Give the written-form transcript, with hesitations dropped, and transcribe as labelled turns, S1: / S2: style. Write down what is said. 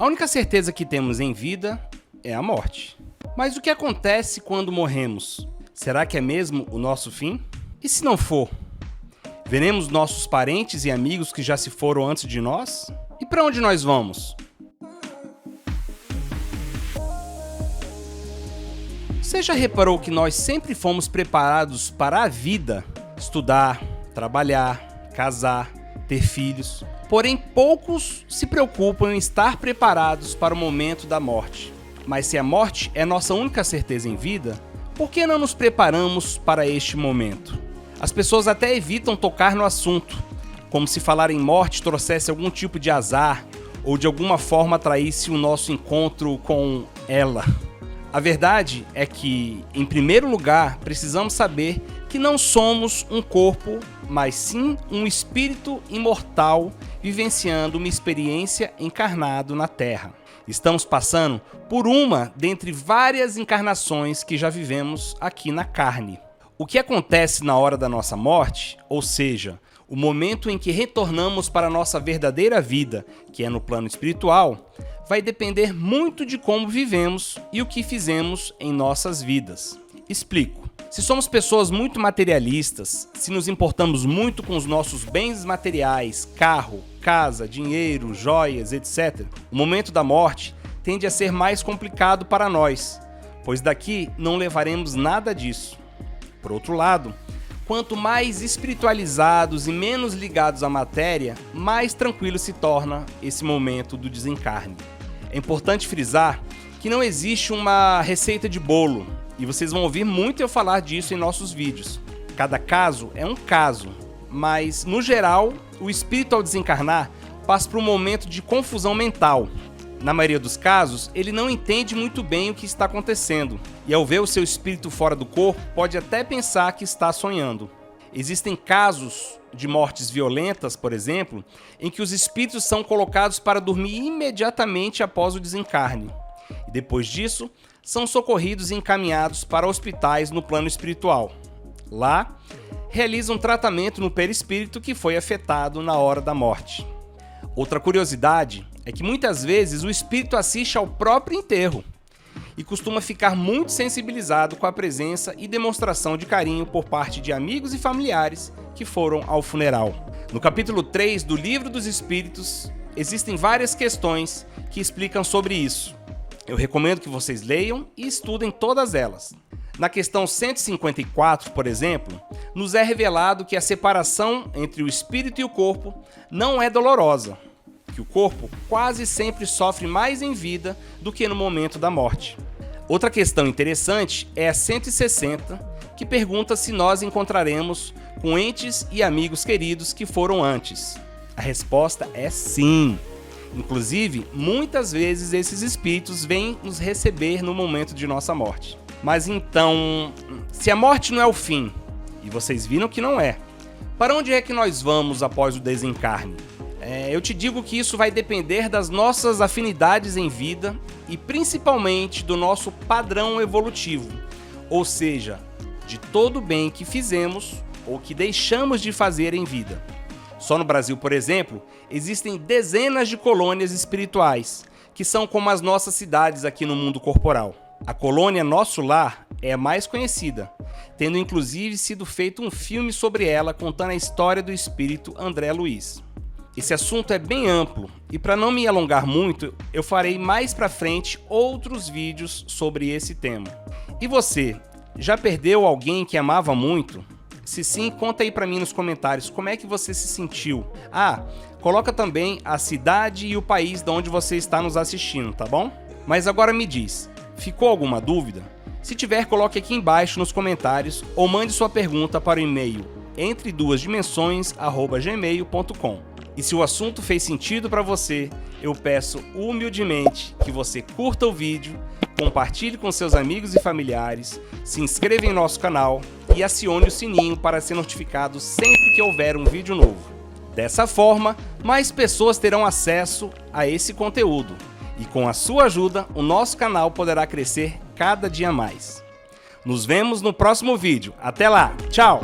S1: A única certeza que temos em vida é a morte. Mas o que acontece quando morremos? Será que é mesmo o nosso fim? E se não for? Veremos nossos parentes e amigos que já se foram antes de nós? E para onde nós vamos? Você já reparou que nós sempre fomos preparados para a vida? Estudar, trabalhar, casar, ter filhos. Porém, poucos se preocupam em estar preparados para o momento da morte. Mas se a morte é nossa única certeza em vida, por que não nos preparamos para este momento? As pessoas até evitam tocar no assunto, como se falar em morte trouxesse algum tipo de azar ou de alguma forma atraísse o nosso encontro com ela. A verdade é que, em primeiro lugar, precisamos saber que não somos um corpo, mas sim um espírito imortal vivenciando uma experiência encarnado na Terra. Estamos passando por uma dentre várias encarnações que já vivemos aqui na carne. O que acontece na hora da nossa morte, ou seja, o momento em que retornamos para a nossa verdadeira vida, que é no plano espiritual, vai depender muito de como vivemos e o que fizemos em nossas vidas. Explico. Se somos pessoas muito materialistas, se nos importamos muito com os nossos bens materiais, carro, casa, dinheiro, joias, etc., o momento da morte tende a ser mais complicado para nós, pois daqui não levaremos nada disso. Por outro lado, quanto mais espiritualizados e menos ligados à matéria, mais tranquilo se torna esse momento do desencarne. É importante frisar que não existe uma receita de bolo, e vocês vão ouvir muito eu falar disso em nossos vídeos. Cada caso é um caso, mas, no geral, o espírito ao desencarnar passa por um momento de confusão mental. Na maioria dos casos, ele não entende muito bem o que está acontecendo, e ao ver o seu espírito fora do corpo, pode até pensar que está sonhando. Existem casos de mortes violentas, por exemplo, em que os espíritos são colocados para dormir imediatamente após o desencarne. E depois disso, são socorridos e encaminhados para hospitais no plano espiritual. Lá, realizam tratamento no perispírito que foi afetado na hora da morte. Outra curiosidade é que muitas vezes o espírito assiste ao próprio enterro e costuma ficar muito sensibilizado com a presença e demonstração de carinho por parte de amigos e familiares que foram ao funeral. No capítulo 3 do Livro dos Espíritos, existem várias questões que explicam sobre isso. Eu recomendo que vocês leiam e estudem todas elas. Na questão 154, por exemplo, nos é revelado que a separação entre o espírito e o corpo não é dolorosa, que o corpo quase sempre sofre mais em vida do que no momento da morte. Outra questão interessante é a 160, que pergunta se nós encontraremos com entes e amigos queridos que foram antes. A resposta é sim. Inclusive, muitas vezes esses espíritos vêm nos receber no momento de nossa morte. Mas então, se a morte não é o fim, e vocês viram que não é, para onde é que nós vamos após o desencarne? Eu te digo que isso vai depender das nossas afinidades em vida e principalmente do nosso padrão evolutivo, ou seja, de todo o bem que fizemos ou que deixamos de fazer em vida. Só no Brasil, por exemplo, existem dezenas de colônias espirituais, que são como as nossas cidades aqui no mundo corporal. A colônia Nosso Lar é a mais conhecida, tendo inclusive sido feito um filme sobre ela contando a história do espírito André Luiz. Esse assunto é bem amplo e, para não me alongar muito, eu farei mais pra frente outros vídeos sobre esse tema. E você, já perdeu alguém que amava muito? Se sim, conta aí pra mim nos comentários como é que você se sentiu. Coloca também a cidade e o país de onde você está nos assistindo, tá bom? Mas agora me diz, ficou alguma dúvida? Se tiver, coloque aqui embaixo nos comentários ou mande sua pergunta para o e-mail entreduasdimensões@gmail.com. E se o assunto fez sentido para você, eu peço humildemente que você curta o vídeo, compartilhe com seus amigos e familiares, se inscreva em nosso canal e acione o sininho para ser notificado sempre que houver um vídeo novo. Dessa forma, mais pessoas terão acesso a esse conteúdo e com a sua ajuda, o nosso canal poderá crescer cada dia mais. Nos vemos no próximo vídeo. Até lá! Tchau!